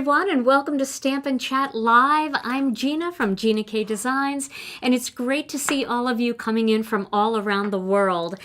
everyone, and welcome to Stampin' Chat Live. I'm Gina from Gina K Designs, and it's great to see all of you coming in from all around the world.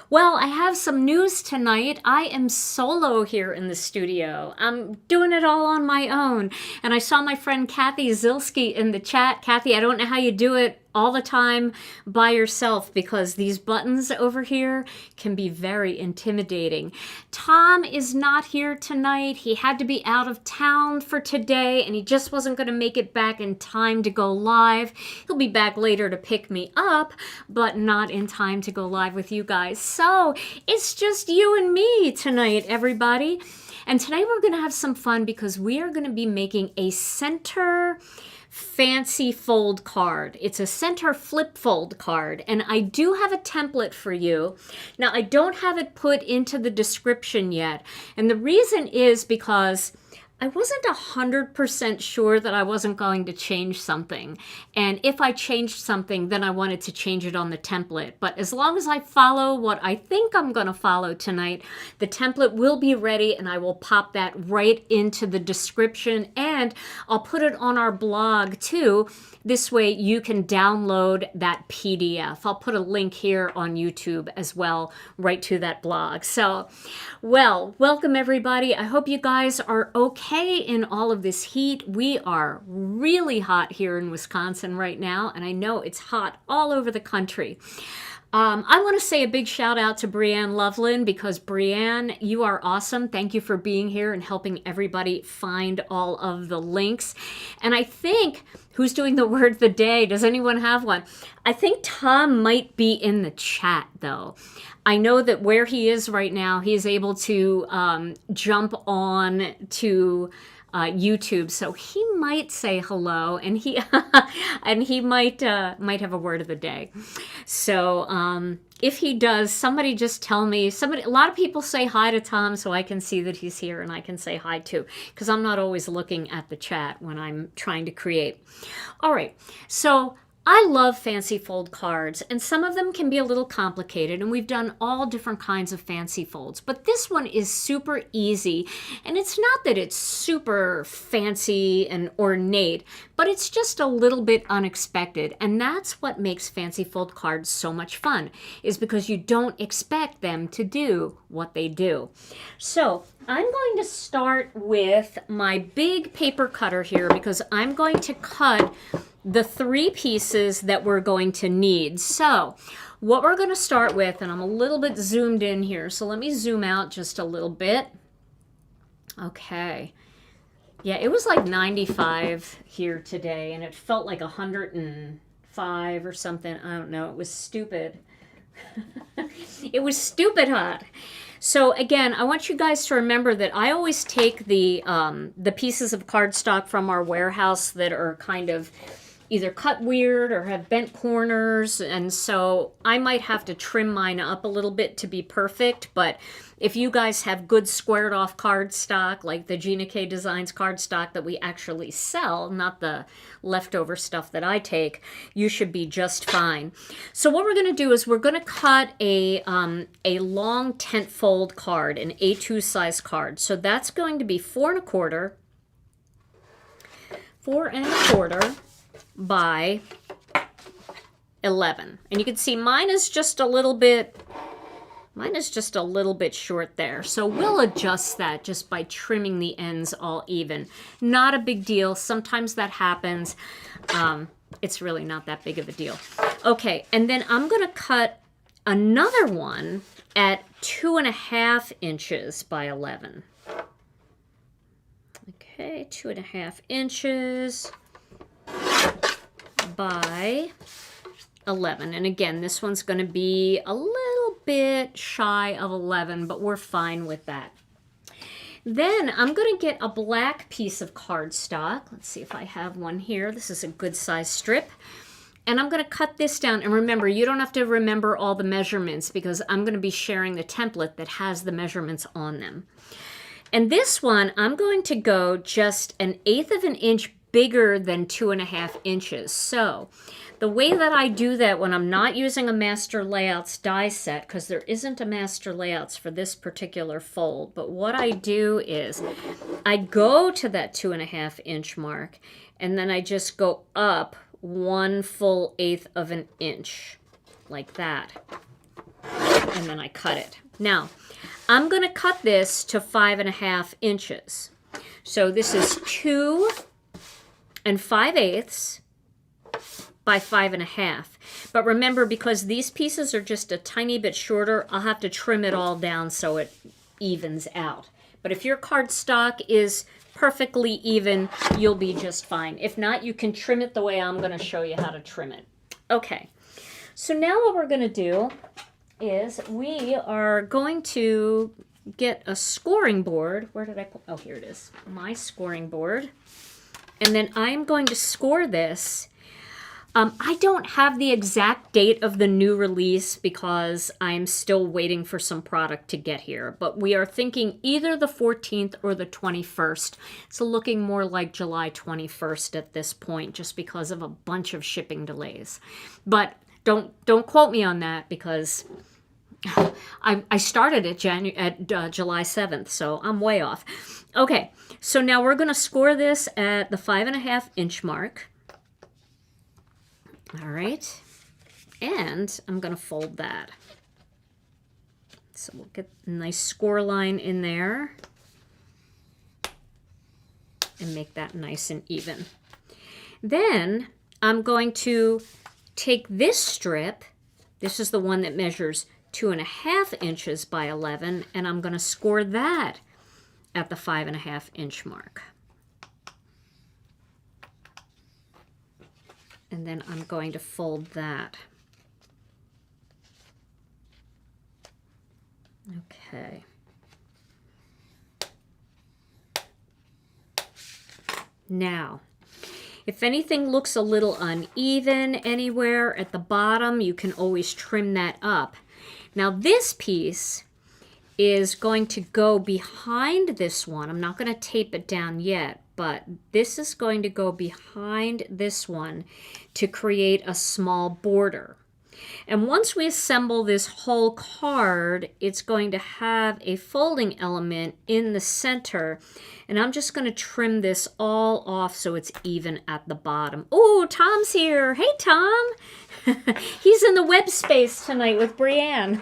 Well, I have some news tonight. I am solo here in the studio. I'm doing it all on my own. And I saw my friend Kathy Zilski in the chat. Kathy, I don't know how you do it all the time by yourself because these buttons over here can be very intimidating. Tom is not here tonight. He had to be out of town for today and he just wasn't going to make it back in time to go live. He'll be back later to pick me up, but not in time to go live with you guys. So it's just you and me tonight, everybody. And today we're going to have some fun because we are going to be making a center fancy fold card. It's a center flip fold card, and I do have a template for you. Now, I don't have it put into the description yet, and the reason is because I wasn't 100% sure that I wasn't going to change something. And if I changed something, then I wanted to change it on the template. But as long as I follow what I think I'm going to follow tonight, the template will be ready and I will pop that right into the description and I'll put it on our blog too. This way you can download that PDF. I'll put a link here on YouTube as well, right to that blog. So, well, welcome everybody. I hope you guys are okay in all of this heat. We are really hot here in Wisconsin right now, and I know it's hot all over the country. I want to say a big shout out to Brianne Loveland because Brianne, you are awesome. Thank you for being here and helping everybody find all of the links. And I think, who's doing the word of the day? Does anyone have one? I think Tom might be in the chat though. I know that where he is right now, he is able to jump on to YouTube, so he might say hello, and he and he might have a word of the day. So if he does, somebody just tell me. A lot of people say hi to Tom, so I can see that he's here, and I can say hi too, because I'm not always looking at the chat when I'm trying to create. All right, so I love fancy fold cards, and some of them can be a little complicated, and we've done all different kinds of fancy folds, but this one is super easy, and it's not that it's super fancy and ornate, but it's just a little bit unexpected, and that's what makes fancy fold cards so much fun, is because you don't expect them to do what they do. So I'm going to start with my big paper cutter here because I'm going to cut the 3 pieces that we're going to need. So what we're going to start with, and I'm a little bit zoomed in here, so let me zoom out just a little bit. Okay. Yeah, it was like 95 here today, and it felt like 105 or something. I don't know. It was stupid. It was stupid hot. So again, I want you guys to remember that I always take the pieces of cardstock from our warehouse that are kind of either cut weird or have bent corners, and so I might have to trim mine up a little bit to be perfect, but if you guys have good squared off cardstock, like the Gina K Designs cardstock that we actually sell, not the leftover stuff that I take, you should be just fine. So what we're going to do is we're going to cut a long tent fold card, an A2 size card. So that's going to be 4 1/4 by 11, and you can see mine is just a little bit short there, so we'll adjust that just by trimming the ends all even. Not a big deal. Sometimes that happens. It's really not that big of a deal. Okay, and then I'm going to cut another one at 2.5 inches by 11. Okay, 2.5 inches by 11. And again, this one's going to be a little bit shy of 11, but we're fine with that. Then I'm going to get a black piece of cardstock. Let's see if I have one here. This is a good size strip. And I'm going to cut this down. And remember, you don't have to remember all the measurements because I'm going to be sharing the template that has the measurements on them. And this one, I'm going to go just 1/8 of an inch bigger than 2.5 inches. So the way that I do that when I'm not using a Master Layouts die set, because there isn't a Master Layouts for this particular fold, but what I do is I go to that 2.5 inch mark, and then I just go up 1 full 1/8 of an inch, like that. And then I cut it. Now, I'm going to cut this to 5.5 inches. So this is 2 5/8 by 5.5. But remember, because these pieces are just a tiny bit shorter, I'll have to trim it all down so it evens out. But if your cardstock is perfectly even, you'll be just fine. If not, you can trim it the way I'm going to show you how to trim it. Okay, so now what we're going to do is we are going to get a scoring board. Where did I put? Oh, here it is. My scoring board. And then I'm going to score this. I don't have the exact date of the new release because I'm still waiting for some product to get here. But we are thinking either the 14th or the 21st. It's looking more like July 21st at this point, just because of a bunch of shipping delays. But don't quote me on that, because I started at July 7th, so I'm way off. Okay, so now we're going to score this at the 5.5 inch mark. All right, and I'm going to fold that. So we'll get a nice score line in there and make that nice and even. Then I'm going to take this strip. This is the one that measures 2.5 inches by 11, and I'm going to score that at the 5.5 inch mark. And then I'm going to fold that. Okay. Now, if anything looks a little uneven anywhere at the bottom, you can always trim that up. Now this piece is going to go behind this one. I'm not going to tape it down yet, but this is going to go behind this one to create a small border. And once we assemble this whole card, it's going to have a folding element in the center. And I'm just going to trim this all off so it's even at the bottom. Oh, Tom's here. Hey, Tom. He's in the web space tonight with Brienne.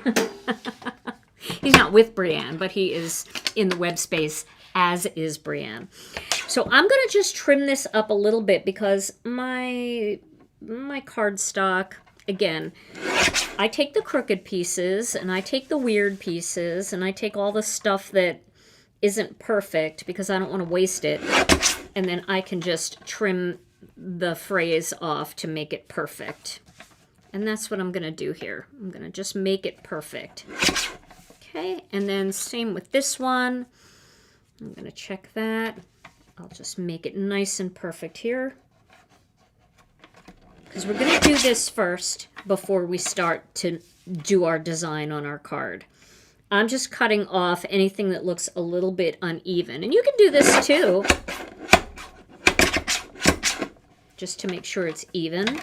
He's not with Brienne, but he is in the web space, as is Brienne. So I'm going to just trim this up a little bit because my cardstock, again, I take the crooked pieces and I take the weird pieces and I take all the stuff that isn't perfect because I don't want to waste it. And then I can just trim the phrase off to make it perfect. And that's what I'm going to do here. I'm going to just make it perfect. Okay, and then same with this one. I'm going to check that. I'll just make it nice and perfect here. Because we're going to do this first before we start to do our design on our card. I'm just cutting off anything that looks a little bit uneven. And you can do this too, just to make sure it's even.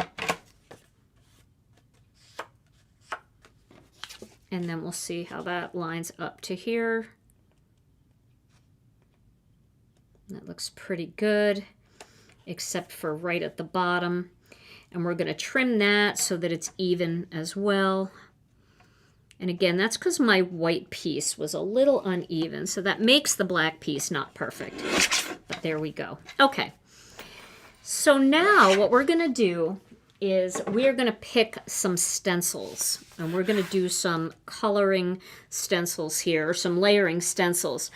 And then we'll see how that lines up to here. That looks pretty good, except for right at the bottom. And we're going to trim that so that it's even as well. And again, that's because my white piece was a little uneven, so that makes the black piece not perfect. But there we go. Okay, so now what we're going to do is we're going to pick some stencils. And we're going to do some coloring stencils here, or some layering stencils.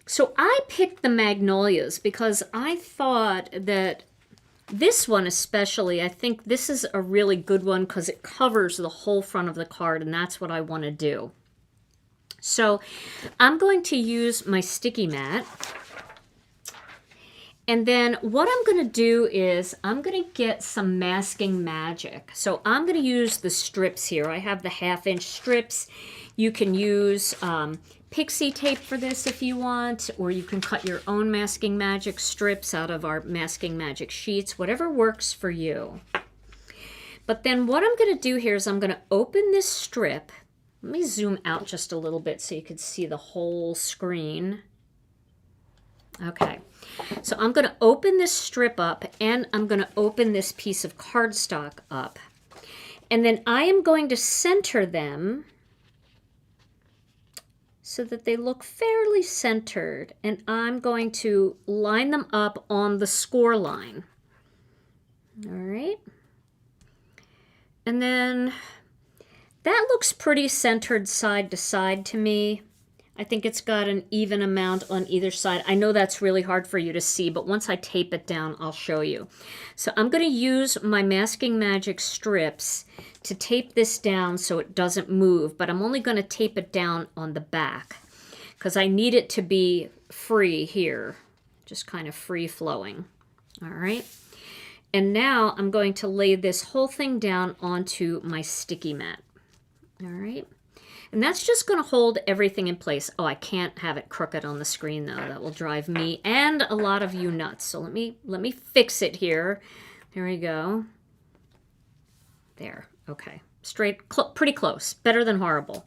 So I picked the Magnolias because I thought that this one especially, I think this is a really good one because it covers the whole front of the card, and that's what I want to do. So I'm going to use my sticky mat. And then what I'm going to do is I'm going to get some masking magic. So I'm going to use the strips here. I have the 1/2 inch strips. You can use pixie tape for this if you want, or you can cut your own Masking Magic strips out of our Masking Magic sheets, whatever works for you. But then what I'm going to do here is I'm going to open this strip. Let me zoom out just a little bit so you can see the whole screen. Okay, so I'm going to open this strip up, and I'm going to open this piece of cardstock up. And then I am going to center them so that they look fairly centered. And I'm going to line them up on the score line. All right. And then that looks pretty centered side to side to me. I think it's got an even amount on either side. I know that's really hard for you to see, but once I tape it down, I'll show you. So I'm going to use my Masking Magic strips to tape this down so it doesn't move, but I'm only going to tape it down on the back because I need it to be free here, just kind of free flowing. All right. And now I'm going to lay this whole thing down onto my sticky mat. All right. And that's just going to hold everything in place. Oh, I can't have it crooked on the screen, though. That will drive me and a lot of you nuts. So let me fix it here. There we go. There. Okay. Straight, pretty close. Better than horrible.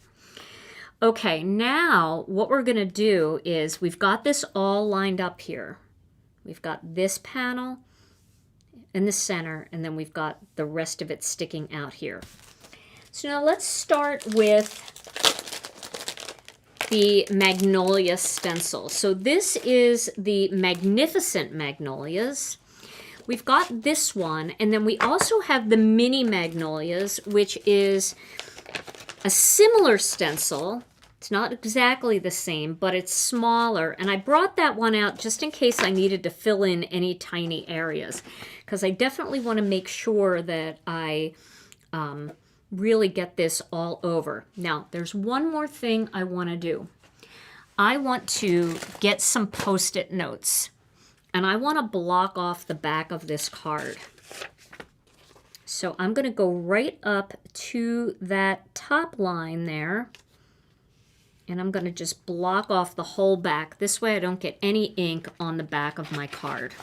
Okay, now what we're going to do is we've got this all lined up here. We've got this panel in the center, and then we've got the rest of it sticking out here. So now let's start with the Magnolia stencil. So this is the Magnificent Magnolias. We've got this one, and then we also have the Mini Magnolias, which is a similar stencil. It's not exactly the same, but it's smaller. And I brought that one out just in case I needed to fill in any tiny areas, because I definitely want to make sure that I really get this all over. Now, there's one more thing I want to do. I want to get some Post-it notes, and I want to block off the back of this card. So I'm going to go right up to that top line there, and I'm going to just block off the whole back. This way I don't get any ink on the back of my card.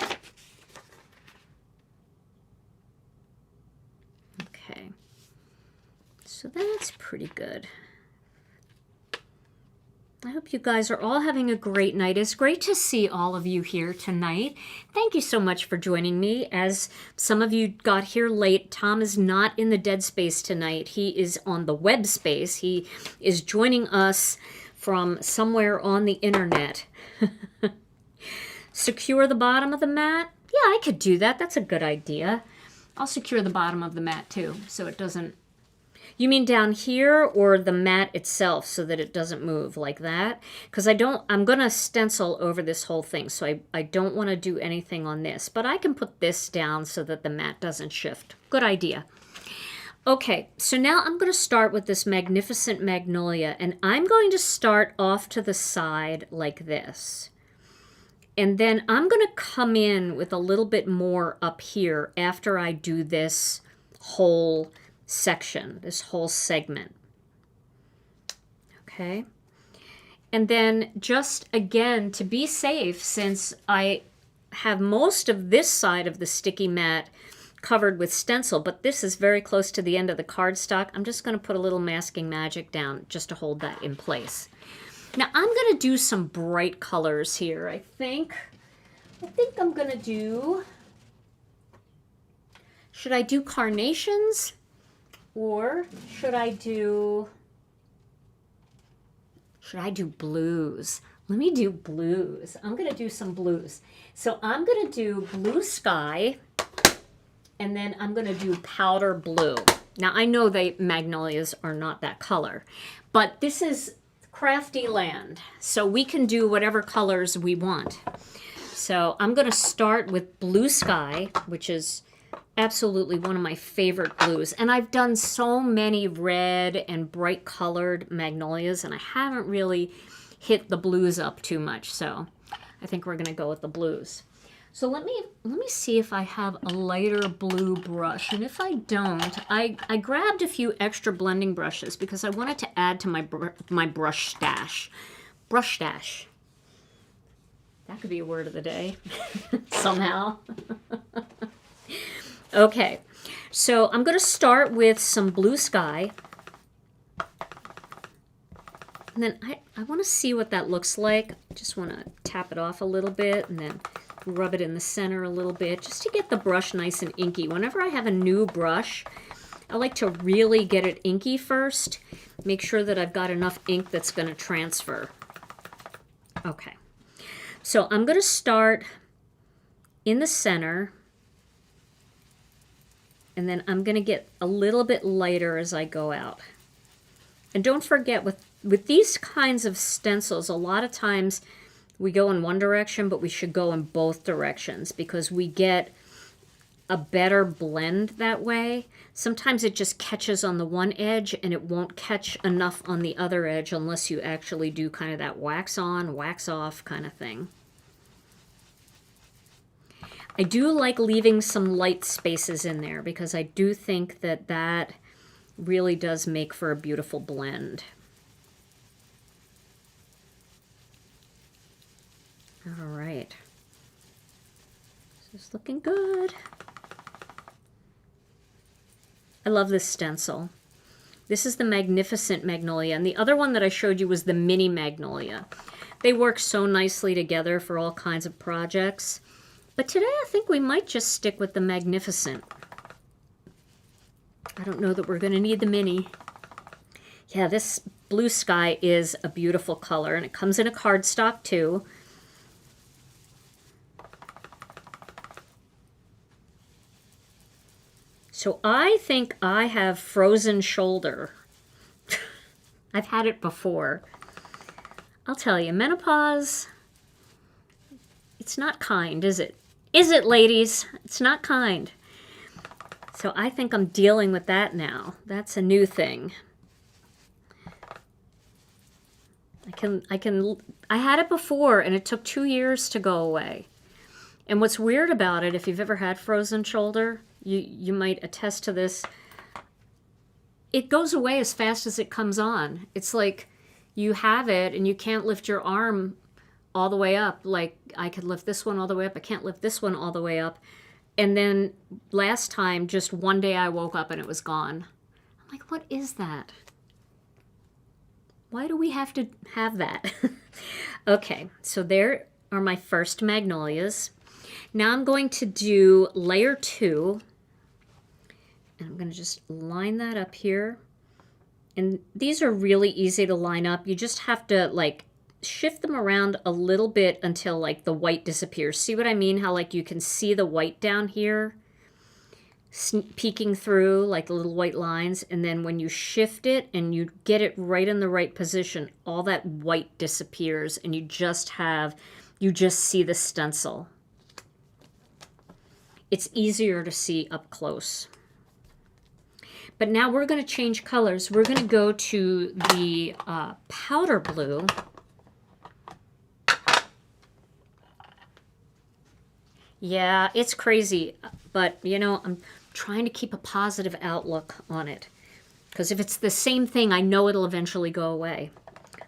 Okay. So that's pretty good. I hope you guys are all having a great night. It's great to see all of you here tonight. Thank you so much for joining me. As some of you got here late, Tom is not in the dead space tonight. He is on the web space. He is joining us from somewhere on the internet. Secure the bottom of the mat? Yeah, I could do that. That's a good idea. I'll secure the bottom of the mat too, so it doesn't... You mean down here or the mat itself so that it doesn't move like that? Because I'm going to stencil over this whole thing, so I don't want to do anything on this. But I can put this down so that the mat doesn't shift. Good idea. Okay, so now I'm going to start with this Magnificent Magnolia, and I'm going to start off to the side like this. And then I'm going to come in with a little bit more up here after I do this whole section, this whole segment. Okay. And then just again, to be safe, since I have most of this side of the sticky mat covered with stencil, but this is very close to the end of the cardstock, I'm just going to put a little Masking Magic down just to hold that in place. Now I'm going to do some bright colors here. I think I'm going to do, should I do carnations? Or should I do blues? Let me do blues. I'm going to do some blues. So I'm going to do blue sky, and then I'm going to do powder blue. Now, I know the Magnolias are not that color, but this is crafty land, so we can do whatever colors we want. So I'm going to start with blue sky, which is absolutely one of my favorite blues. And I've done so many red and bright colored Magnolias, and I haven't really hit the blues up too much. So I think we're going to go with the blues. So let me see if I have a lighter blue brush. And if I don't, I grabbed a few extra blending brushes because I wanted to add to my brush stash. brush stash. That could be a word of the day somehow. Okay, so I'm going to start with some blue sky. And then I want to see what that looks like. I just want to tap it off a little bit and then rub it in the center a little bit just to get the brush nice and inky. Whenever I have a new brush, I like to really get it inky first. Make sure that I've got enough ink that's going to transfer. Okay, so I'm going to start in the center, and then I'm going to get a little bit lighter as I go out. And don't forget, with these kinds of stencils, a lot of times we go in one direction, but we should go in both directions because we get a better blend that way. Sometimes it just catches on the one edge and it won't catch enough on the other edge unless you actually do kind of that wax on, wax off kind of thing. I do like leaving some light spaces in there because I do think that that really does make for a beautiful blend. All right. This is looking good. I love this stencil. This is the Magnificent Magnolia, and the other one that I showed you was the Mini Magnolia. They work so nicely together for all kinds of projects. But today I think we might just stick with the Magnificent. I don't know that we're going to need the Mini. Yeah, this blue sky is a beautiful color, and it comes in a cardstock too. So I think I have frozen shoulder. I've had it before. I'll tell you, menopause, it's not kind, is it? Is it, ladies? It's not kind. So I think I'm dealing with that now. That's a new thing. I had it before and it took 2 years to go away. And what's weird about it, if you've ever had frozen shoulder, you might attest to this, it goes away as fast as it comes on. It's like you have it and you can't lift your arm all the way up. Like I could lift this one all the way up. I can't lift this one all the way up. And then last time, just one day I woke up and it was gone. I'm like, what is that? Why do we have to have that? Okay, so there are my first Magnolias. Now I'm going to do layer 2. And I'm going to just line that up here. And these are really easy to line up. You just have to like shift them around a little bit until like the white disappears. See what I mean? How like you can see the white down here peeking through like the little white lines. And then when you shift it and you get it right in the right position, all that white disappears and you just see the stencil. It's easier to see up close. But now we're going to change colors. We're going to go to the powder blue. Yeah, it's crazy, but you know, I'm trying to keep a positive outlook on it. Because if it's the same thing, I know it'll eventually go away.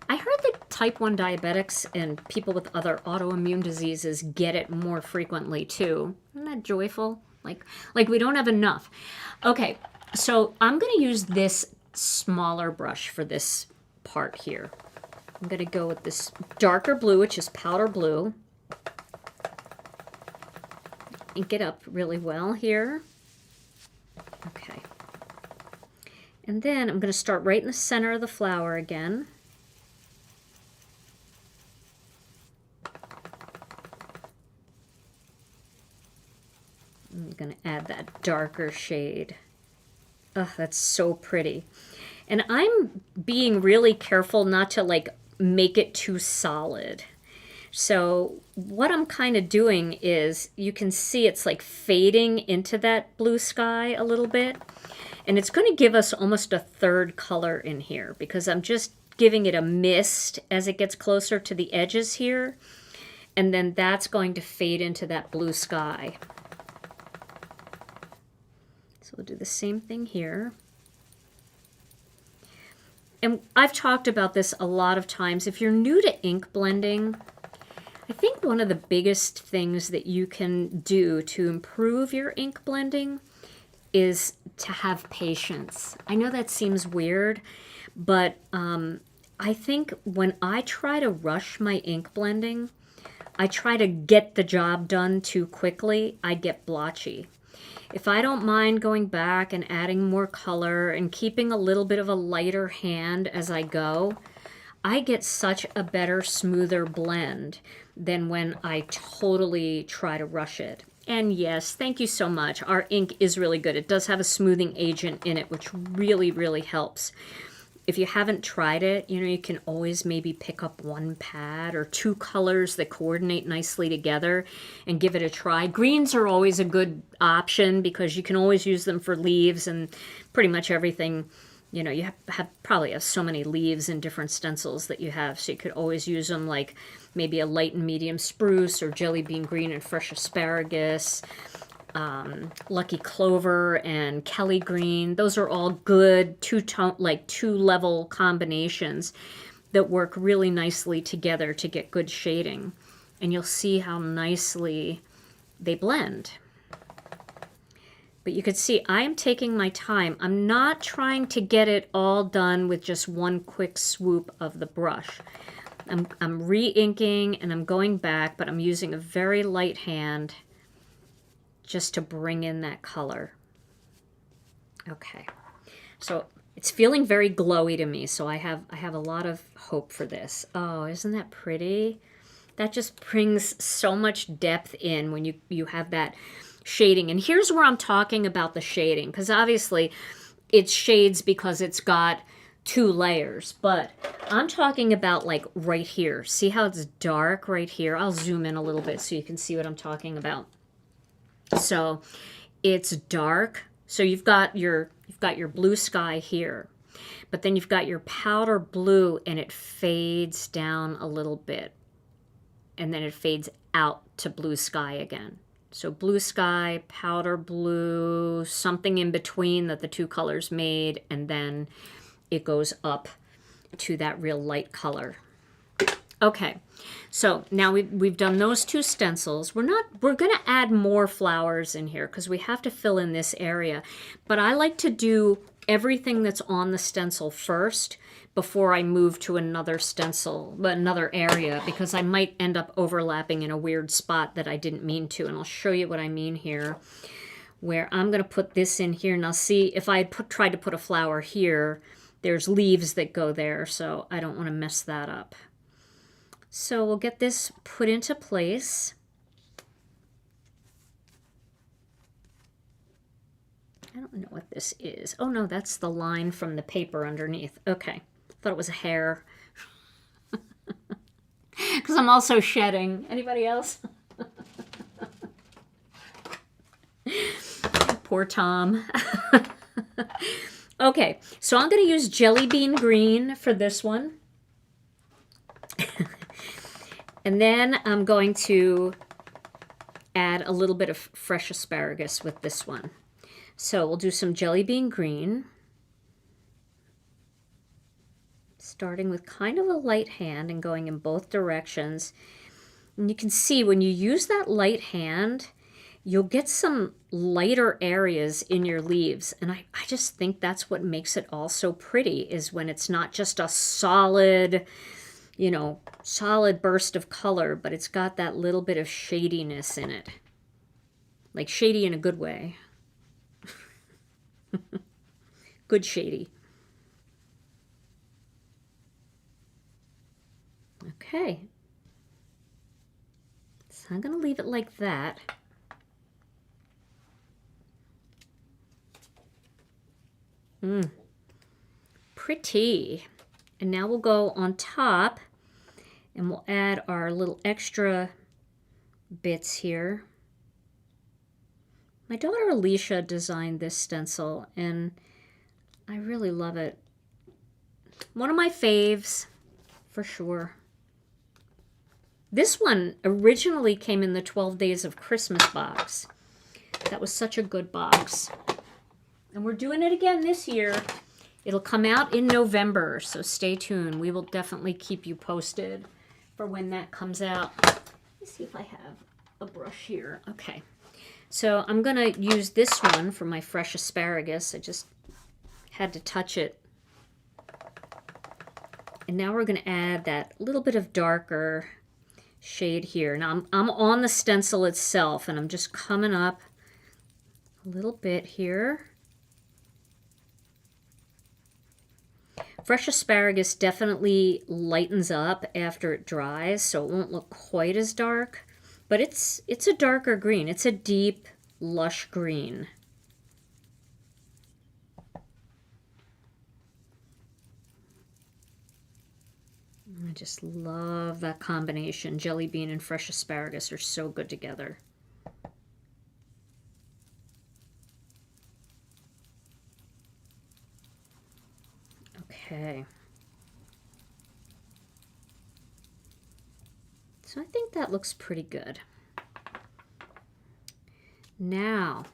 I heard that type 1 diabetics and people with other autoimmune diseases get it more frequently too. Isn't that joyful? Like we don't have enough. Okay, so I'm going to use this smaller brush for this part here. I'm going to go with this darker blue, which is powder blue. Ink it up really well here. Okay. And then I'm going to start right in the center of the flower again. I'm going to add that darker shade. Oh, that's so pretty. And I'm being really careful not to like make it too solid. So what I'm kind of doing is, you can see it's like fading into that blue sky a little bit. And it's going to give us almost a third color in here because I'm just giving it a mist as it gets closer to the edges here. And then that's going to fade into that blue sky. So we'll do the same thing here. And I've talked about this a lot of times. If you're new to ink blending, I think one of the biggest things that you can do to improve your ink blending is to have patience. I know that seems weird, but I think when I try to rush my ink blending, I try to get the job done too quickly, I get blotchy. If I don't mind going back and adding more color and keeping a little bit of a lighter hand as I go, I get such a better, smoother blend than when I totally try to rush it. And yes, thank you so much. Our ink is really good. It does have a smoothing agent in it, which really, really helps. If you haven't tried it, you know, you can always maybe pick up one pad or two colors that coordinate nicely together and give it a try. Greens are always a good option because you can always use them for leaves and pretty much everything. You know, you probably have so many leaves and different stencils that you have, so you could always use them like maybe a light and medium spruce or jelly bean green and fresh asparagus. Lucky Clover and Kelly Green. Those are all good two-tone, like two-level combinations that work really nicely together to get good shading. And you'll see how nicely they blend. But you can see I am taking my time. I'm not trying to get it all done with just one quick swoop of the brush. I'm re-inking and I'm going back, but I'm using a very light hand just to bring in that color. Okay, so it's feeling very glowy to me, so I have a lot of hope for this. Oh, isn't that pretty? That just brings so much depth in when you have that shading. And here's where I'm talking about the shading, because obviously it shades because it's got two layers, but I'm talking about like right here. See how it's dark right here? I'll zoom in a little bit so you can see what I'm talking about. So it's dark. So you've got your blue sky here, but then you've got your powder blue and it fades down a little bit and then it fades out to blue sky again. So blue sky, powder blue, something in between that the two colors made, and then it goes up to that real light color. Okay, so now we've done those two stencils. We're going to add more flowers in here because we have to fill in this area. But I like to do everything that's on the stencil first before I move to another stencil, another area, because I might end up overlapping in a weird spot that I didn't mean to. And I'll show you what I mean here, where I'm going to put this in here. Now see, if I had tried to put a flower here, there's leaves that go there, so I don't want to mess that up. So we'll get this put into place. I don't know what this is. Oh no, that's the line from the paper underneath. Okay, thought it was a hair. Because I'm also shedding. Anybody else? Poor Tom. Okay, so I'm going to use jelly bean green for this one. And then I'm going to add a little bit of fresh asparagus with this one. So we'll do some jelly bean green, starting with kind of a light hand and going in both directions. And you can see when you use that light hand, you'll get some lighter areas in your leaves. And I just think that's what makes it all so pretty, is when it's not just a solid, you know, solid burst of color, but it's got that little bit of shadiness in it. Like shady in a good way. Good shady. Okay. So I'm going to leave it like that. Pretty. And now we'll go on top and we'll add our little extra bits here. My daughter Alicia designed this stencil and I really love it. One of my faves, for sure. This one originally came in the 12 Days of Christmas box. That was such a good box. And we're doing it again this year. It'll come out in November, so stay tuned. We will definitely keep you posted for when that comes out. Let me see if I have a brush here. Okay. So I'm going to use this one for my fresh asparagus. I just had to touch it. And now we're going to add that little bit of darker shade here. Now I'm on the stencil itself, and I'm just coming up a little bit here. Fresh asparagus definitely lightens up after it dries, so it won't look quite as dark. But it's a darker green. It's a deep, lush green. I just love that combination. Jelly bean and fresh asparagus are so good together. Okay. So I think that looks pretty good. Now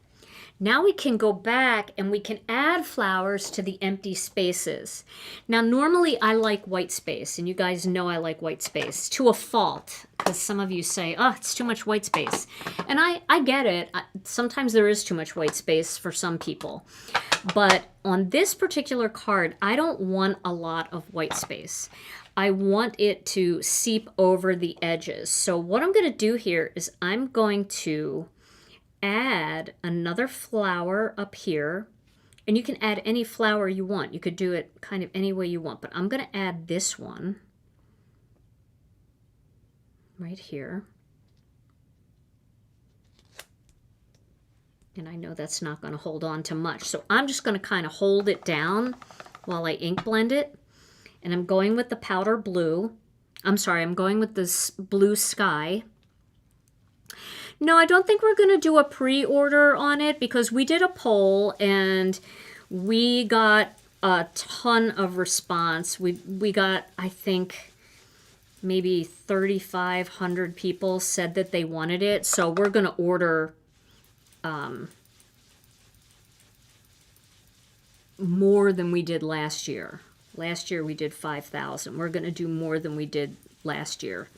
we can go back and we can add flowers to the empty spaces. Now, normally I like white space, and you guys know I like white space to a fault, because some of you say, oh, it's too much white space. And I get it. Sometimes there is too much white space for some people. But on this particular card, I don't want a lot of white space. I want it to seep over the edges. So what I'm going to do here is I'm going to add another flower up here, and you can add any flower you want. You could do it kind of any way you want, but I'm going to add this one right here. And I know that's not going to hold on to much, so I'm just going to kind of hold it down while I ink blend it. And I'm going with the powder blue. I'm sorry, I'm going with this blue sky. No, I don't think we're going to do a pre-order on it, because we did a poll and we got a ton of response. We got, I think, maybe 3,500 people said that they wanted it. So we're going to order more than we did last year. Last year we did 5,000. We're going to do more than we did last year,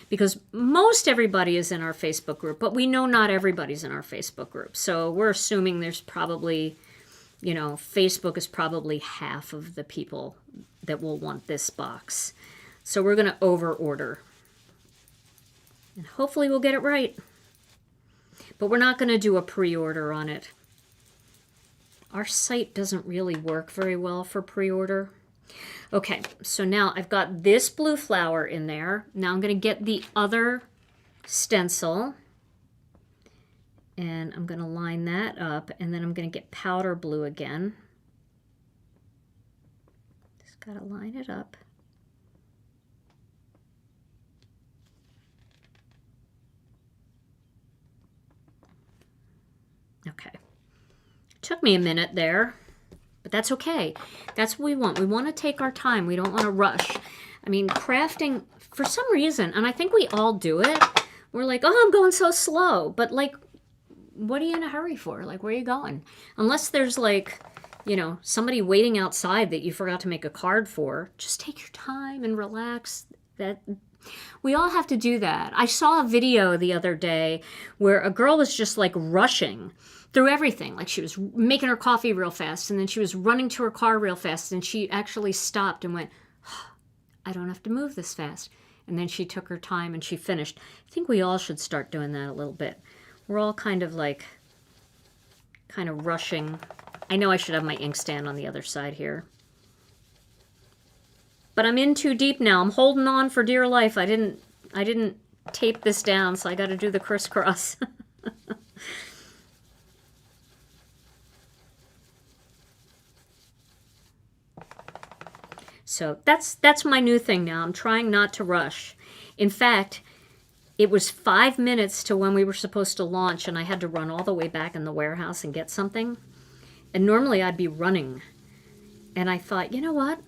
because most everybody is in our Facebook group, but we know not everybody's in our Facebook group. So we're assuming there's probably, you know, Facebook is probably half of the people that will want this box. So we're going to over order. And hopefully we'll get it right. But we're not going to do a pre-order on it. Our site doesn't really work very well for pre-order. Okay, so now I've got this blue flower in there. Now I'm going to get the other stencil, and I'm going to line that up, and then I'm going to get powder blue again. Just got to line it up. Okay. Took me a minute there. But that's okay. That's what we want. We want to take our time. We don't want to rush. I mean, crafting, for some reason, and I think we all do it, we're like, oh, I'm going so slow. But, like, what are you in a hurry for? Like, where are you going? Unless there's, like, you know, somebody waiting outside that you forgot to make a card for, just take your time and relax. We all have to do that. I saw a video the other day where a girl was just, like, rushing through everything. Like, she was making her coffee real fast, and then she was running to her car real fast, and she actually stopped and went, oh, I don't have to move this fast. And then she took her time and she finished. I think we all should start doing that a little bit. We're all kind of rushing. I know I should have my inkstand on the other side here. But I'm in too deep now. I'm holding on for dear life. I didn't tape this down, so I got to do the crisscross. So that's my new thing now. I'm trying not to rush. In fact, it was 5 minutes to when we were supposed to launch, and I had to run all the way back in the warehouse and get something. And normally I'd be running. And I thought, you know what?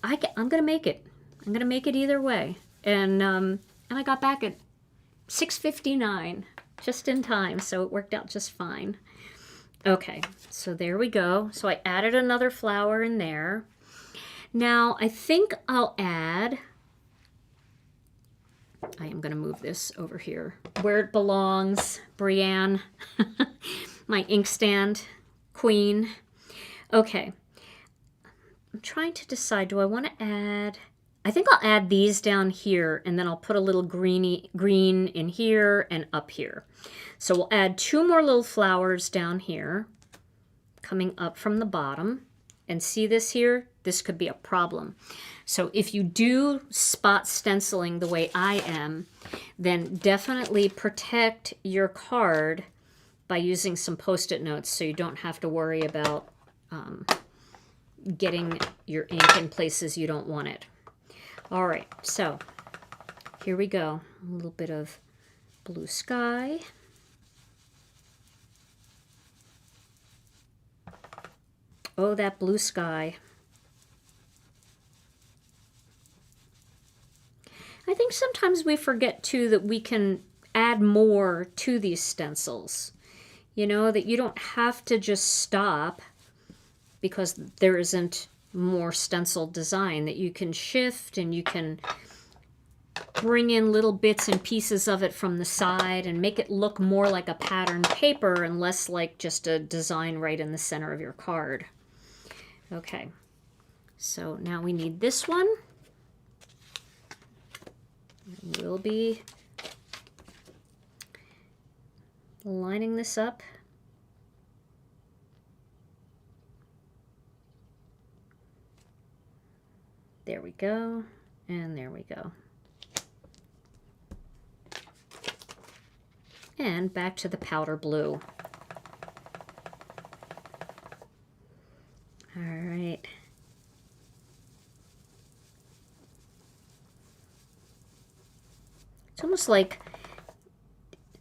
I'm going to make it. I'm going to make it either way. And I got back at 6:59, just in time, so it worked out just fine. Okay, so there we go. So I added another flower in there. Now I think I'll add, I am going to move this over here where it belongs. Brienne, my inkstand queen. Okay, I'm trying to decide, do I want to add, I think I'll add these down here, and then I'll put a little green in here and up here. So we'll add 2 more little flowers down here, coming up from the bottom. And see this here? This could be a problem. So if you do spot stenciling the way I am, then definitely protect your card by using some Post-it notes so you don't have to worry about getting your ink in places you don't want it. All right, so here we go. A little bit of blue sky. Oh, that blue sky. I think sometimes we forget too that we can add more to these stencils. You know, that you don't have to just stop because there isn't more stencil design, that you can shift and you can bring in little bits and pieces of it from the side and make it look more like a patterned paper and less like just a design right in the center of your card. Okay, so now we need this one. We'll be lining this up. There we go, and there we go. And back to the powder blue. All right. It's almost like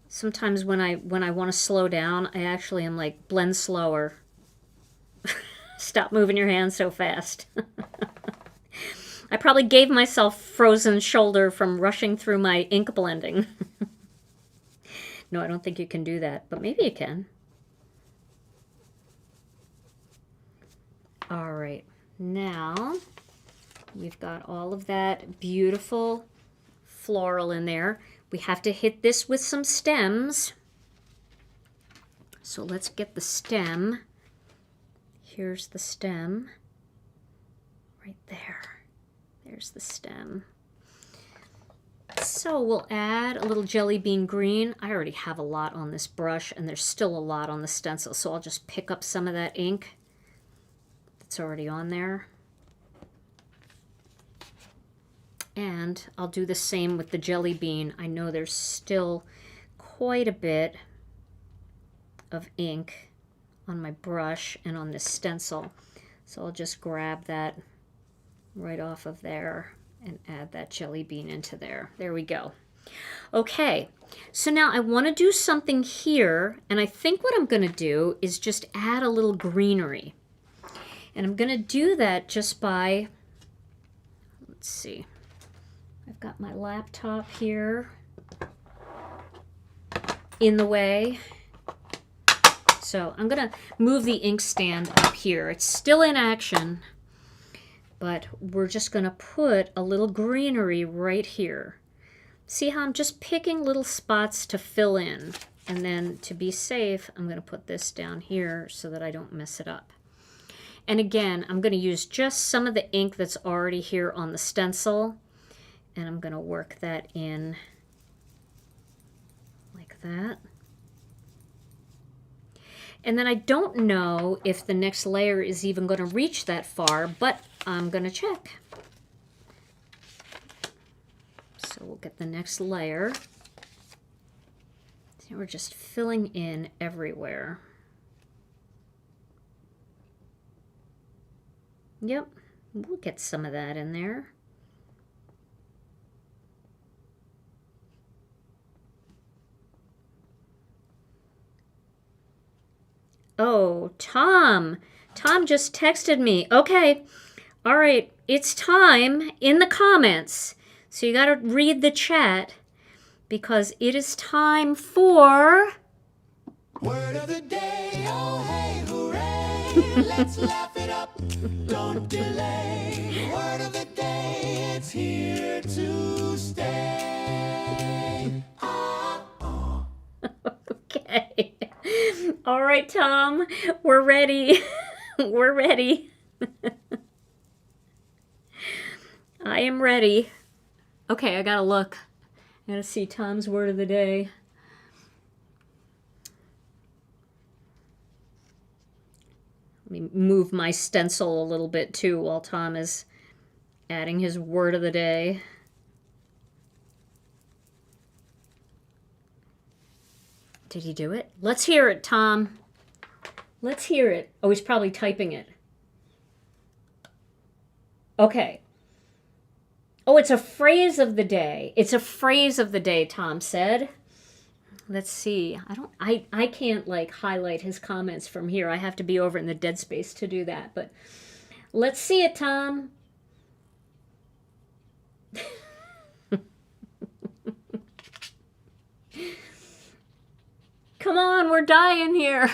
sometimes when I want to slow down, I actually am like, blend slower. Stop moving your hands so fast. I probably gave myself frozen shoulder from rushing through my ink blending. No, I don't think you can do that, but maybe you can. All right, now we've got all of that beautiful floral in there. We have to hit this with some stems. So let's get the stem. Here's the stem. Right there. There's the stem. So we'll add a little jelly bean green. I already have a lot on this brush and there's still a lot on the stencil, so I'll just pick up some of that ink that's already on there. And I'll do the same with the jelly bean. I know there's still quite a bit of ink on my brush and on this stencil. So I'll just grab that right off of there and add that jelly bean into there. There we go. Okay, so now I want to do something here, and I think what I'm going to do is just add a little greenery. And I'm going to do that just by, let's see, I've got my laptop here in the way. So I'm going to move the inkstand up here. It's still in action, but we're just going to put a little greenery right here. See how I'm just picking little spots to fill in. And then to be safe, I'm going to put this down here so that I don't mess it up. And again, I'm going to use just some of the ink that's already here on the stencil. And I'm going to work that in like that. And then I don't know if the next layer is even going to reach that far, but I'm going to check. So we'll get the next layer. So we're just filling in everywhere. Yep, we'll get some of that in there. Oh, Tom. Tom just texted me. Okay. All right. It's time in the comments. So you got to read the chat because it is time for... Word of the day. Oh, hey, hooray, let's laugh it up, don't delay. Word of the day, it's here to stay. Okay. All right, Tom, we're ready. We're ready. I am ready. Okay, I gotta look. I gotta see Tom's word of the day. Let me move my stencil a little bit too while Tom is adding his word of the day. Did he do it? Let's hear it, Tom. Let's hear it. Oh, he's probably typing it. Okay. Oh, it's a phrase of the day. It's a phrase of the day, Tom said. Let's see. I can't like highlight his comments from here. I have to be over in the dead space to do that. But let's see it, Tom. Come on, we're dying here.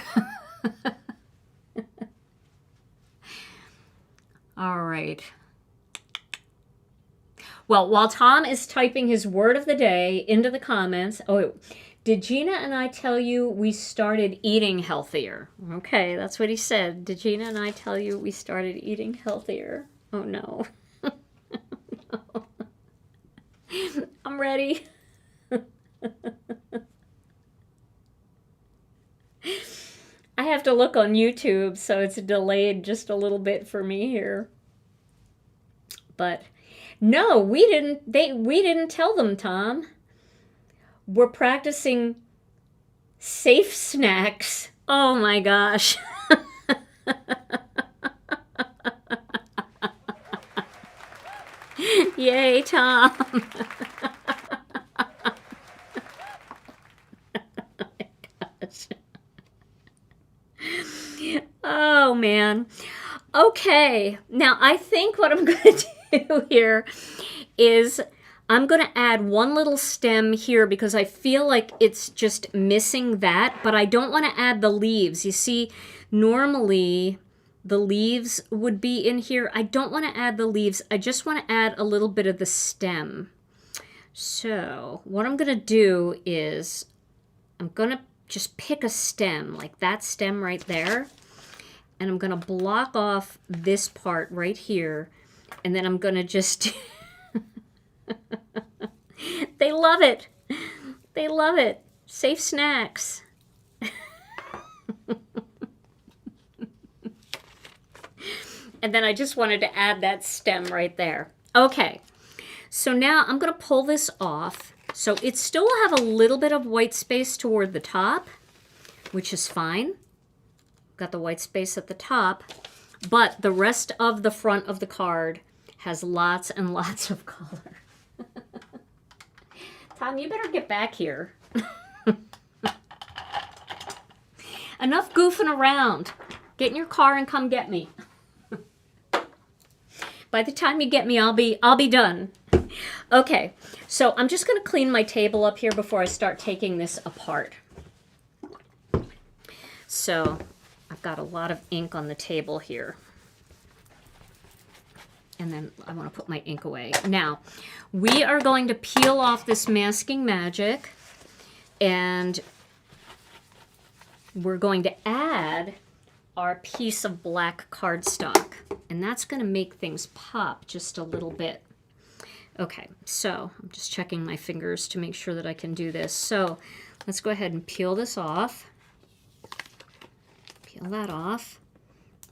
All right. Well, while Tom is typing his word of the day into the comments, oh, did Gina and I tell you we started eating healthier? Okay, that's what he said. Did Gina and I tell you we started eating healthier? Oh, no. No. I'm ready. I have to look on YouTube, so it's delayed just a little bit for me here. But no, we didn't tell them, Tom. We're practicing safe snacks. Oh my gosh. Yay, Tom. Oh man. Okay, now I think what I'm going to do here is I'm going to add one little stem here because I feel like it's just missing that, but I don't want to add the leaves. You see, normally the leaves would be in here. I don't want to add the leaves. I just want to add a little bit of the stem. So what I'm going to do is I'm going to just pick a stem, like that stem right there. And I'm going to block off this part right here. And then I'm going to just... They love it. They love it. Safe snacks. And then I just wanted to add that stem right there. Okay. So now I'm going to pull this off. So it still will have a little bit of white space toward the top, which is fine. Got the white space at the top, but the rest of the front of the card has lots and lots of color. Tom, you better get back here. Enough goofing around. Get in your car and come get me. By the time you get me, I'll be done. Okay, so I'm just going to clean my table up here before I start taking this apart. So I've got a lot of ink on the table here. And then I want to put my ink away. Now, we are going to peel off this Masking Magic, and we're going to add our piece of black cardstock. And that's going to make things pop just a little bit. Okay, so I'm just checking my fingers to make sure that I can do this. So let's go ahead and peel this off. Peel that off.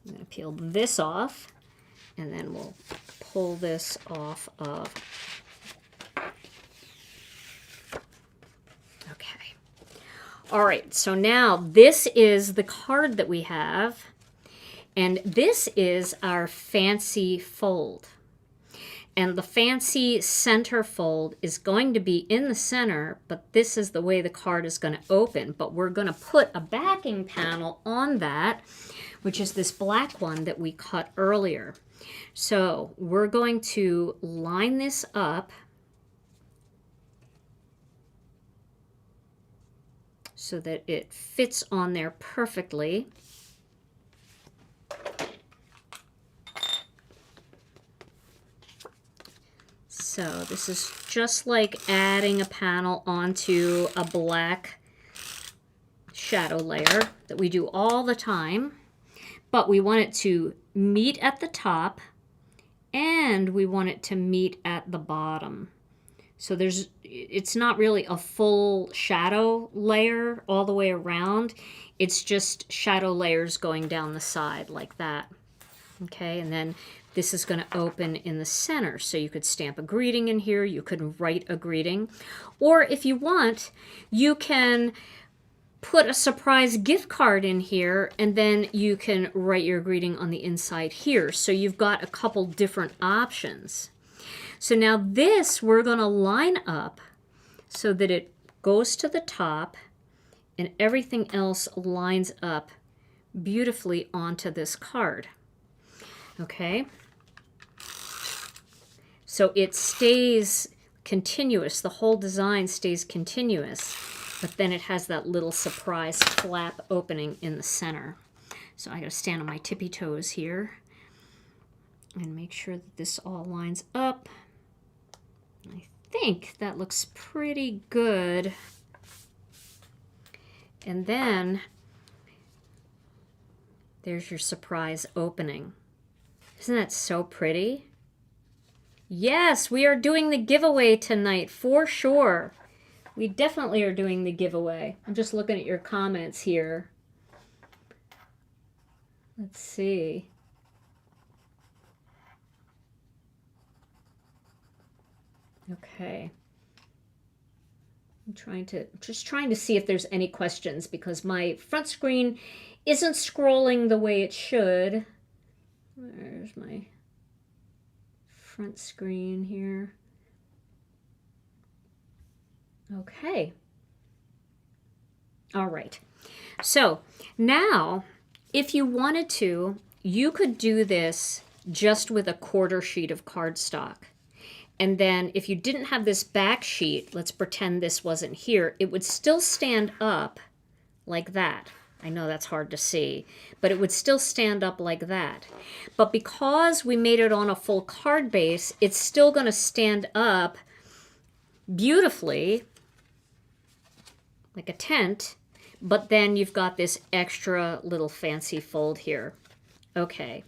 I'm going to peel this off, and then we'll pull this off of. Okay. All right, so now this is the card that we have, and this is our fancy fold. And the fancy center fold is going to be in the center, but this is the way the card is going to open. But we're going to put a backing panel on that, which is this black one that we cut earlier. So we're going to line this up so that it fits on there perfectly. So this is just like adding a panel onto a black shadow layer that we do all the time, but we want it to meet at the top and we want it to meet at the bottom. So it's not really a full shadow layer all the way around. It's just shadow layers going down the side like that. Okay, and then this is going to open in the center. So you could stamp a greeting in here. You could write a greeting. Or if you want, you can put a surprise gift card in here, and then you can write your greeting on the inside here. So you've got a couple different options. So now this we're going to line up so that it goes to the top and everything else lines up beautifully onto this card. Okay? So it stays continuous. The whole design stays continuous, but then it has that little surprise flap opening in the center. So I got to stand on my tippy toes here and make sure that this all lines up. I think that looks pretty good. And then there's your surprise opening. Isn't that so pretty? Yes, we are doing the giveaway tonight for sure. We definitely are doing the giveaway. I'm just looking at your comments here. Let's see. Okay. I'm just trying to see if there's any questions because my front screen isn't scrolling the way it should. Where's my front screen here? Okay. All right. So now, if you wanted to, you could do this just with a quarter sheet of cardstock. And then if you didn't have this back sheet, let's pretend this wasn't here, it would still stand up like that. I know that's hard to see, but it would still stand up like that. But because we made it on a full card base, it's still going to stand up beautifully, like a tent, but then you've got this extra little fancy fold here. Okay.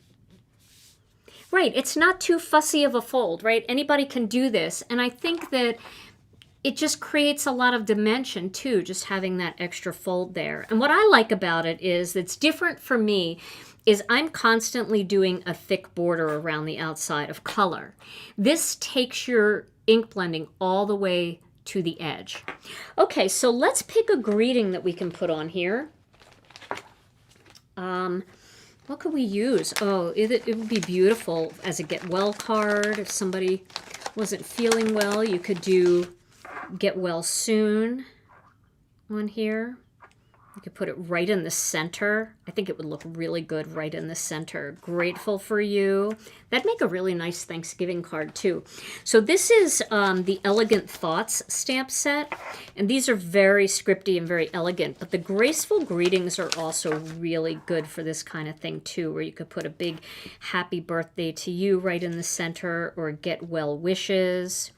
Right, it's not too fussy of a fold, right? Anybody can do this, and I think that it just creates a lot of dimension too, just having that extra fold there. And what I like about it is that's different for me is I'm constantly doing a thick border around the outside of color. This takes your ink blending all the way to the edge. Okay, so let's pick a greeting that we can put on here. What could we use? Oh, it would be beautiful as a get well card. If somebody wasn't feeling well, you could do get well soon on here. You could put it right in the center. I think it would look really good right in the center. Grateful for you. That'd make a really nice Thanksgiving card too. So this is the Elegant Thoughts stamp set. And these are very scripty and very elegant. But the graceful greetings are also really good for this kind of thing too, where you could put a big happy birthday to you right in the center, or get well wishes.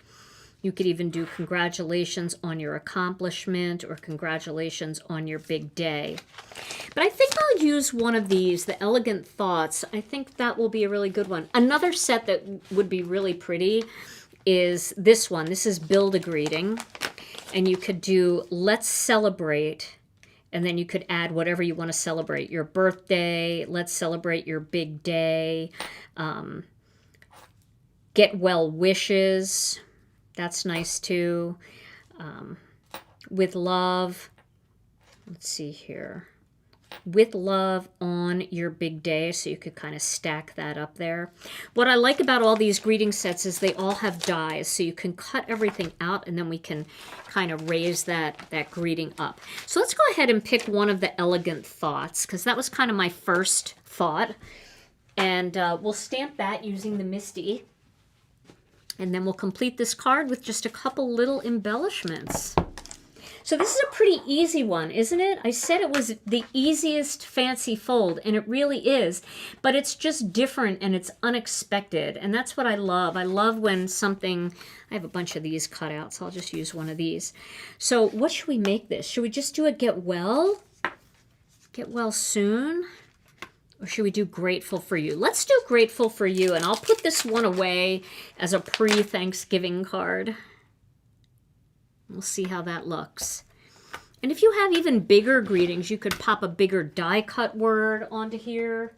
You could even do congratulations on your accomplishment or congratulations on your big day. But I think I'll use one of these, the Elegant Thoughts. I think that will be a really good one. Another set that would be really pretty is this one. This is Build a Greeting. And you could do Let's Celebrate. And then you could add whatever you want to celebrate. Your birthday, let's celebrate your big day. Get well wishes. That's nice too. With love, let's see here. With love on your big day, so you could kind of stack that up there. What I like about all these greeting sets is they all have dies, so you can cut everything out and then we can kind of raise that greeting up. So let's go ahead and pick one of the Elegant Thoughts, because that was kind of my first thought. And we'll stamp that using the Misty. And then we'll complete this card with just a couple little embellishments. So this is a pretty easy one, isn't it? I said it was the easiest fancy fold, and it really is. But it's just different and it's unexpected, and that's what I love. I love when something... I have a bunch of these cut out, so I'll just use one of these. So what should we make this? Should we just do a get well? Get well soon? Or should we do grateful for you? Let's do grateful for you, and I'll put this one away as a pre-Thanksgiving card. We'll see how that looks. And if you have even bigger greetings, you could pop a bigger die cut word onto here.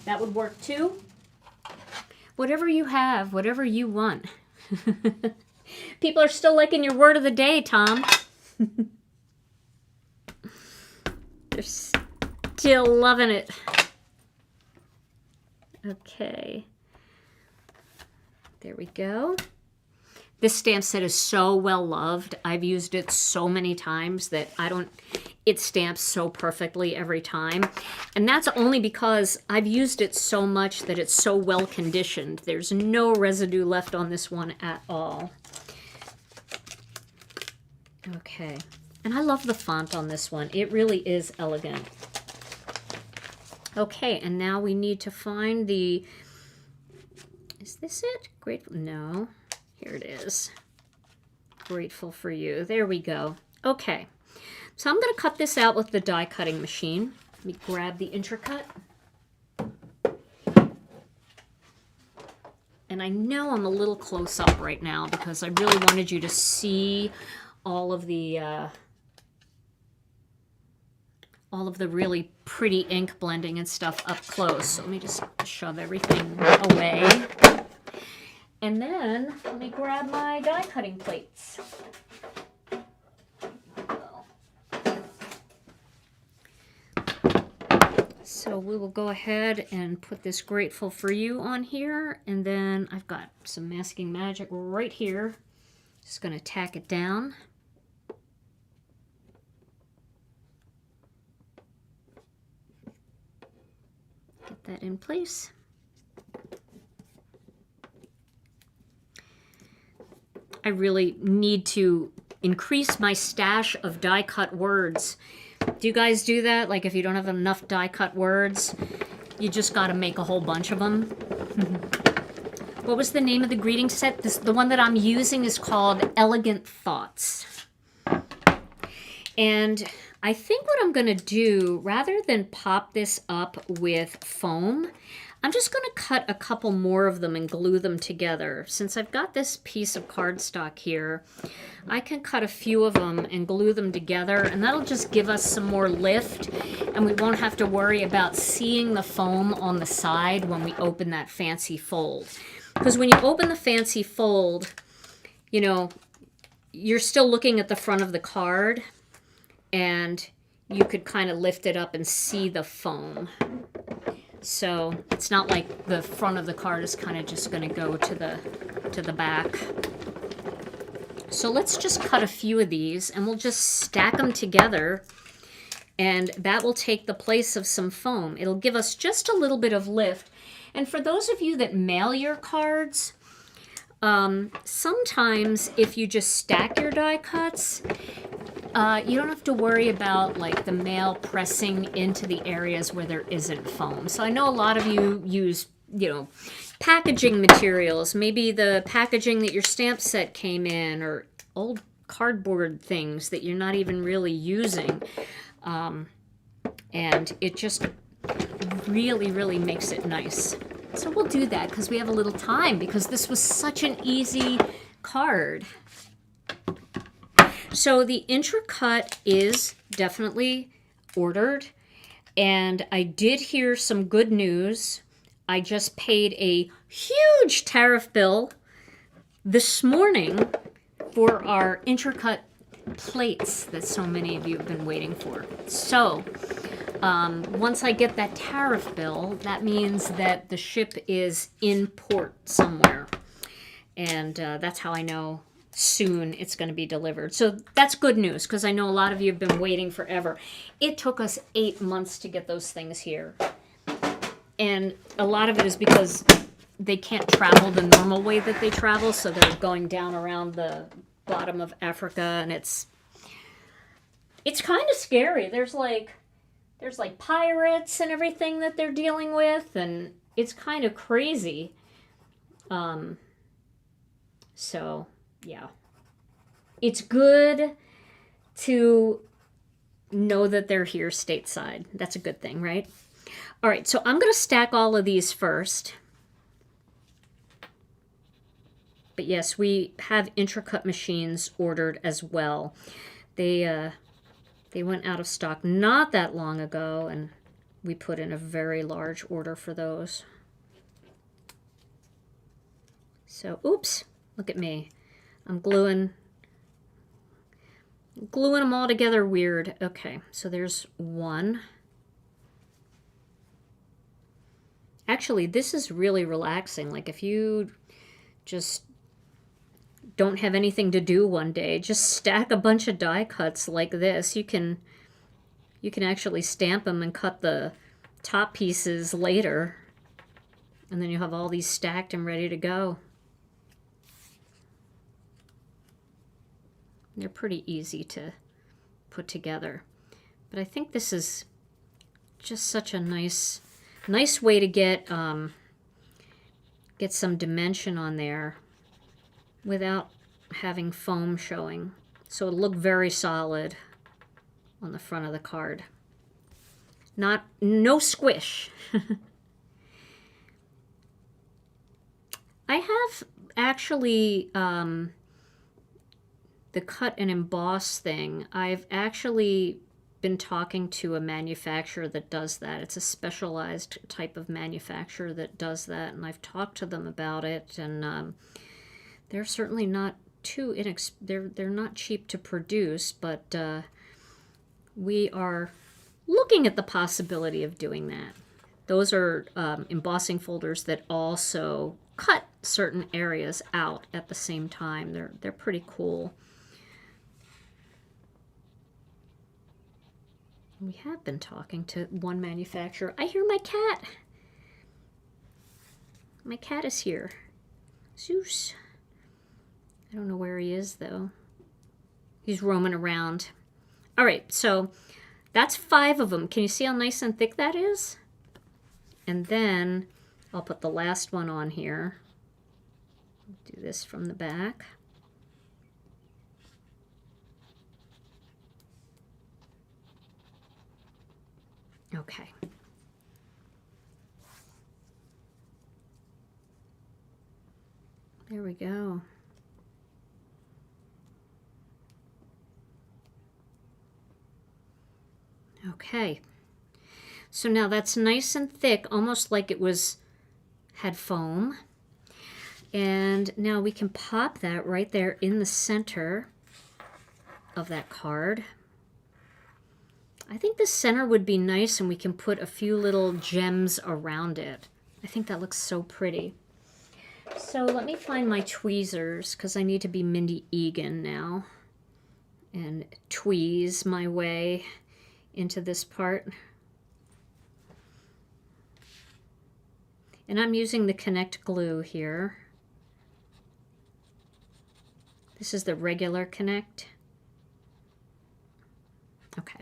That would work too. Whatever you have, whatever you want. People are still liking your word of the day, Tom. They're still loving it. Okay. There we go. This stamp set is so well loved. I've used it so many times that it stamps so perfectly every time. And that's only because I've used it so much that it's so well conditioned. There's no residue left on this one at all. Okay. And I love the font on this one. It really is elegant. Okay, and now we need to find the... Is this it? Grateful? No. Here it is. Grateful for you. There we go. Okay. So I'm going to cut this out with the die cutting machine. Let me grab the intercut. And I know I'm a little close up right now because I really wanted you to see all of the really pretty ink blending and stuff up close. So let me just shove everything away. And then let me grab my die cutting plates. So we will go ahead and put this Grateful for You on here. And then I've got some Masking Magic right here. Just going to tack it down. Get that in place. I really need to increase my stash of die cut words. Do you guys do that? Like if you don't have enough die cut words, you just got to make a whole bunch of them. What was the name of the greeting set? The one that I'm using is called Elegant Thoughts. And I think what I'm going to do, rather than pop this up with foam, I'm just going to cut a couple more of them and glue them together. Since I've got this piece of cardstock here, I can cut a few of them and glue them together, and that'll just give us some more lift, and we won't have to worry about seeing the foam on the side when we open that fancy fold. Because when you open the fancy fold, you know, you're still looking at the front of the card, and you could kind of lift it up and see the foam. So it's not like the front of the card is kind of just going to go to the back. So let's just cut a few of these and we'll just stack them together, and that will take the place of some foam. It'll give us just a little bit of lift. And for those of you that mail your cards, sometimes if you just stack your die cuts, you don't have to worry about like the mail pressing into the areas where there isn't foam. So I know a lot of you use, you know, packaging materials, maybe the packaging that your stamp set came in, or old cardboard things that you're not even really using. And it just really, really makes it nice. So we'll do that because we have a little time, because this was such an easy card. So the intracut is definitely ordered, and I did hear some good news. I just paid a huge tariff bill this morning for our intracut plates that so many of you have been waiting for. So once I get that tariff bill, that means that the ship is in port somewhere, and that's how I know soon it's going to be delivered. So that's good news, because I know a lot of you have been waiting forever. It took us 8 months to get those things here. And a lot of it is because they can't travel the normal way that they travel, so they're going down around the bottom of Africa, and it's It's kind of scary. There's like pirates and everything that they're dealing with, and it's kind of crazy. So yeah, it's good to know that they're here stateside. That's a good thing, right? All right, so I'm going to stack all of these first. But yes, we have intricate machines ordered as well. They went out of stock not that long ago, and we put in a very large order for those. So, oops, look at me. I'm gluing them all together weird. Okay, so there's one. Actually, this is really relaxing. Like if you just don't have anything to do one day, just stack a bunch of die cuts like this. You can actually stamp them and cut the top pieces later. And then you have all these stacked and ready to go. They're pretty easy to put together. But I think this is just such a nice way to get some dimension on there without having foam showing. So it'll look very solid on the front of the card. No squish. I have actually the cut and emboss thing. I've actually been talking to a manufacturer that does that. It's a specialized type of manufacturer that does that, and I've talked to them about it, and they're certainly not they're not cheap to produce, but we are looking at the possibility of doing that. Those are embossing folders that also cut certain areas out at the same time. They're pretty cool. We have been talking to one manufacturer. I hear my cat. My cat is here. Zeus. I don't know where he is, though. He's roaming around. All right, so that's 5 of them. Can you see how nice and thick that is? And then I'll put the last one on here. Do this from the back. Okay. There we go. Okay. So now that's nice and thick, almost like it had foam. And now we can pop that right there in the center of that card. I think the center would be nice, and we can put a few little gems around it. I think that looks so pretty. So let me find my tweezers, because I need to be Mindy Egan now and tweeze my way into this part. And I'm using the Connect glue here. This is the regular Connect. Okay.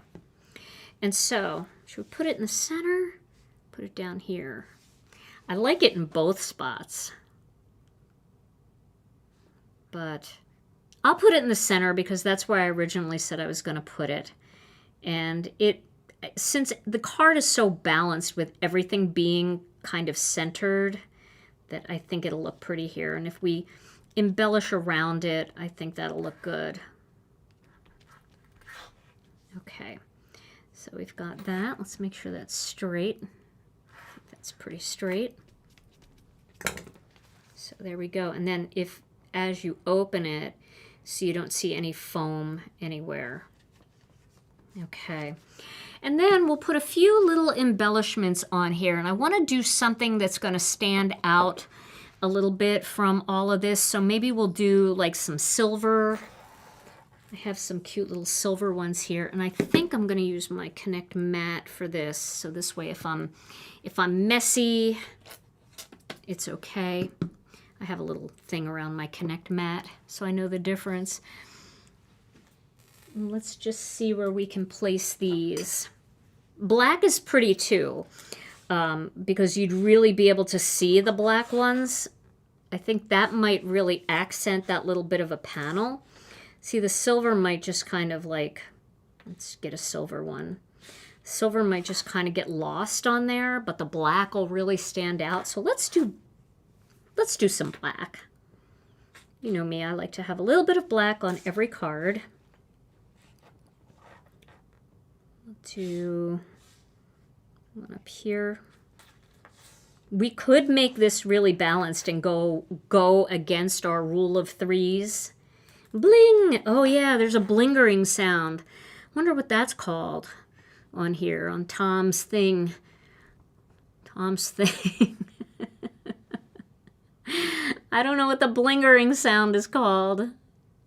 And so, should we put it in the center? Put it down here. I like it in both spots. But I'll put it in the center because that's where I originally said I was going to put it. And since the card is so balanced with everything being kind of centered, that I think it'll look pretty here. And if we embellish around it, I think that'll look good. Okay. So we've got that. Let's make sure that's straight. That's pretty straight. So there we go. And then as you open it, so you don't see any foam anywhere. Okay. And then we'll put a few little embellishments on here. And I want to do something that's going to stand out a little bit from all of this. So maybe we'll do like some silver. I have some cute little silver ones here, and I think I'm going to use my Connect mat for this. So this way, if I'm messy, it's okay. I have a little thing around my Connect mat, so I know the difference. Let's just see where we can place these. Black is pretty too, because you'd really be able to see the black ones. I think that might really accent that little bit of a panel. See, the silver might just kind of like, let's get a silver one. Silver might just kind of get lost on there, but the black will really stand out. So let's do some black. You know me, I like to have a little bit of black on every card. Do one up here. We could make this really balanced and go against our rule of threes. Bling! Oh yeah, there's a blingering sound. Wonder what that's called on here, on Tom's thing. Tom's thing. I don't know what the blingering sound is called.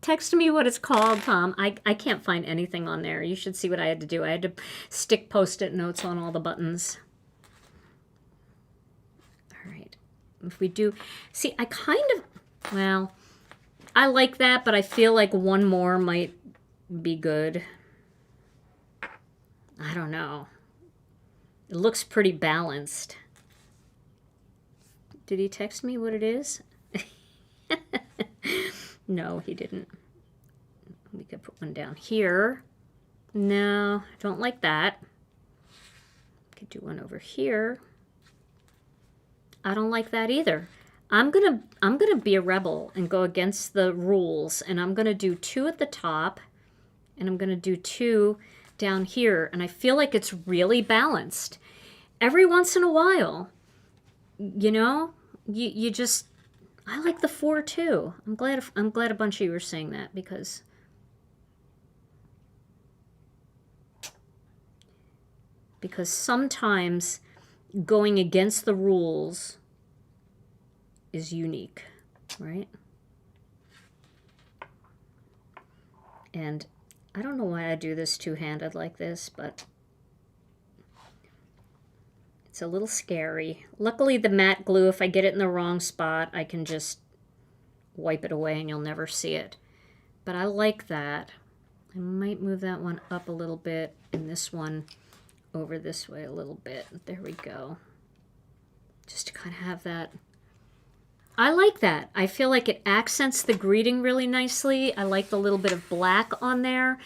Text me what it's called, Tom. I can't find anything on there. You should see what I had to do. I had to stick Post-it notes on all the buttons. All right. If we do... See, I kind of... Well, I like that, but I feel like one more might be good. I don't know. It looks pretty balanced. Did he text me what it is? No, he didn't. We could put one down here. No, I don't like that. Could do one over here. I don't like that either. I'm gonna be a rebel and go against the rules, and I'm gonna do 2 at the top, and I'm gonna do 2 down here, and I feel like it's really balanced. Every once in a while, you know, you just... I like the 4 too. I'm glad a bunch of you are saying that, because sometimes going against the rules is unique, right? And I don't know why I do this two-handed like this, but it's a little scary. Luckily, the matte glue, if I get it in the wrong spot, I can just wipe it away and you'll never see it. But I like that. I might move that one up a little bit and this one over this way a little bit. There we go. Just to kind of have that. I like that. I feel like it accents the greeting really nicely. I like the little bit of black on there.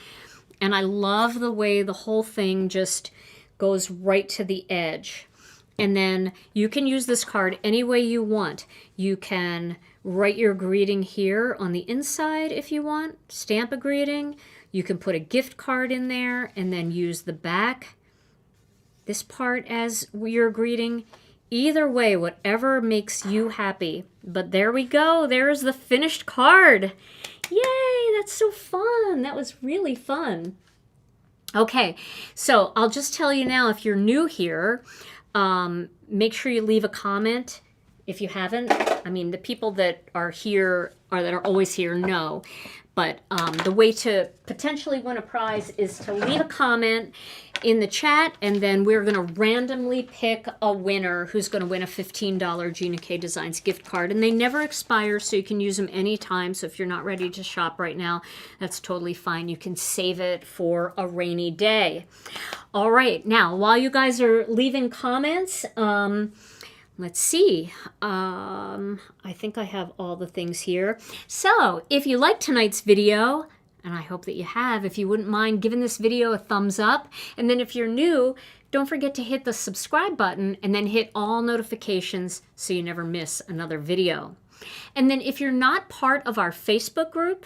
And I love the way the whole thing just goes right to the edge. And then you can use this card any way you want. You can write your greeting here on the inside if you want, stamp a greeting. You can put a gift card in there and then use the back, this part, as your greeting. Either way, whatever makes you happy. But there we go. There's the finished card. Yay, that's so fun. That was really fun. Okay, so I'll just tell you now, if you're new here, make sure you leave a comment if you haven't. I mean, the people that are here, or that are always here, know. But the way to potentially win a prize is to leave a comment in the chat, and then we're going to randomly pick a winner who's going to win a $15 Gina K Designs gift card. And they never expire, so you can use them anytime. So if you're not ready to shop right now, that's totally fine. You can save it for a rainy day. All right. Now, while you guys are leaving comments, let's see. I think I have all the things here. So if you liked tonight's video, and I hope that you have, if you wouldn't mind giving this video a thumbs up. And then if you're new, don't forget to hit the subscribe button and then hit all notifications so you never miss another video. And then if you're not part of our Facebook group,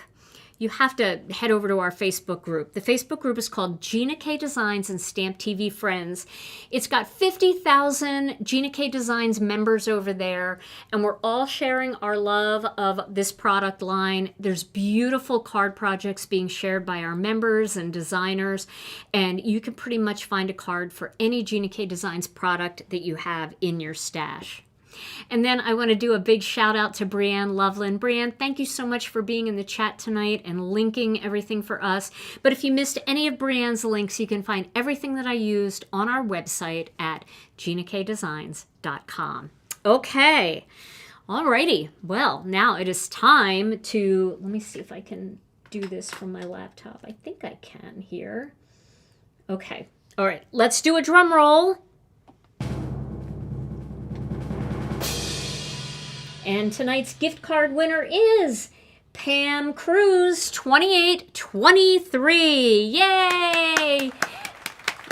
you have to head over to our Facebook group. The Facebook group is called Gina K Designs and Stamp TV Friends. It's got 50,000 Gina K Designs members over there, and we're all sharing our love of this product line. There's beautiful card projects being shared by our members and designers, and you can pretty much find a card for any Gina K Designs product that you have in your stash. And then I want to do a big shout out to Brianne Loveland. Brianne, thank you so much for being in the chat tonight and linking everything for us. But if you missed any of Brianne's links, you can find everything that I used on our website at GinaKDesigns.com. Okay. Alrighty. Well, now it is time to, let me see if I can do this from my laptop. I think I can here. Okay. All right. Let's do a drum roll. And tonight's gift card winner is Pam Cruz 2823. Yay!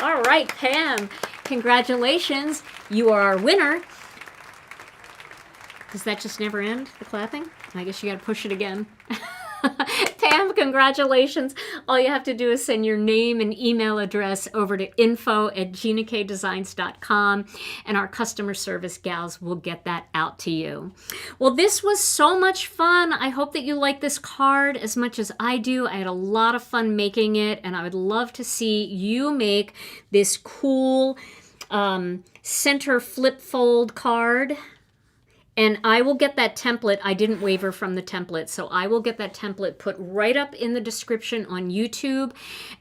All right, Pam. Congratulations. You are our winner. Does that just never end, the clapping? I guess you got to push it again. Pam, congratulations. All you have to do is send your name and email address over to info@ginakdesigns.com, and our customer service gals will get that out to you. Well, this was so much fun. I hope that you like this card as much as I do. I had a lot of fun making it, and I would love to see you make this cool center flip fold card. And I will get that template. I didn't waver from the template, so I will get that template put right up in the description on YouTube,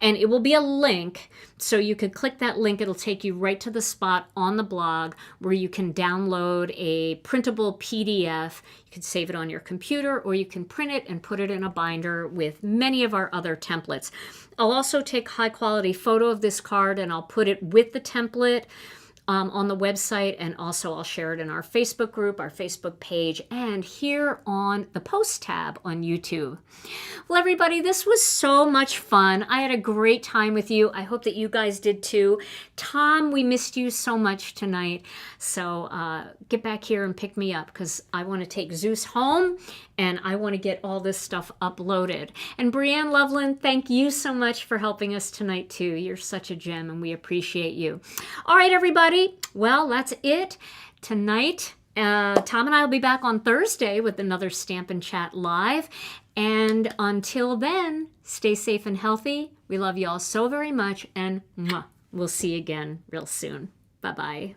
and it will be a link, so you could click that link. It'll take you right to the spot on the blog where you can download a printable PDF. You can save it on your computer, or you can print it and put it in a binder with many of our other templates. I'll also take a high-quality photo of this card, and I'll put it with the template on the website, and also I'll share it in our Facebook group, our Facebook page, and here on the post tab on YouTube. Well, everybody, this was so much fun. I had a great time with you. I hope that you guys did too. Tom, we missed you so much tonight. So get back here and pick me up, because I want to take Zeus home and I want to get all this stuff uploaded. And Brianne Loveland, thank you so much for helping us tonight too. You're such a gem and we appreciate you. All right, everybody. Well, that's it tonight. Tom and I will be back on Thursday with another Stampin' Chat Live. And until then, stay safe and healthy. We love you all so very much, and we'll see you again real soon. Bye-bye.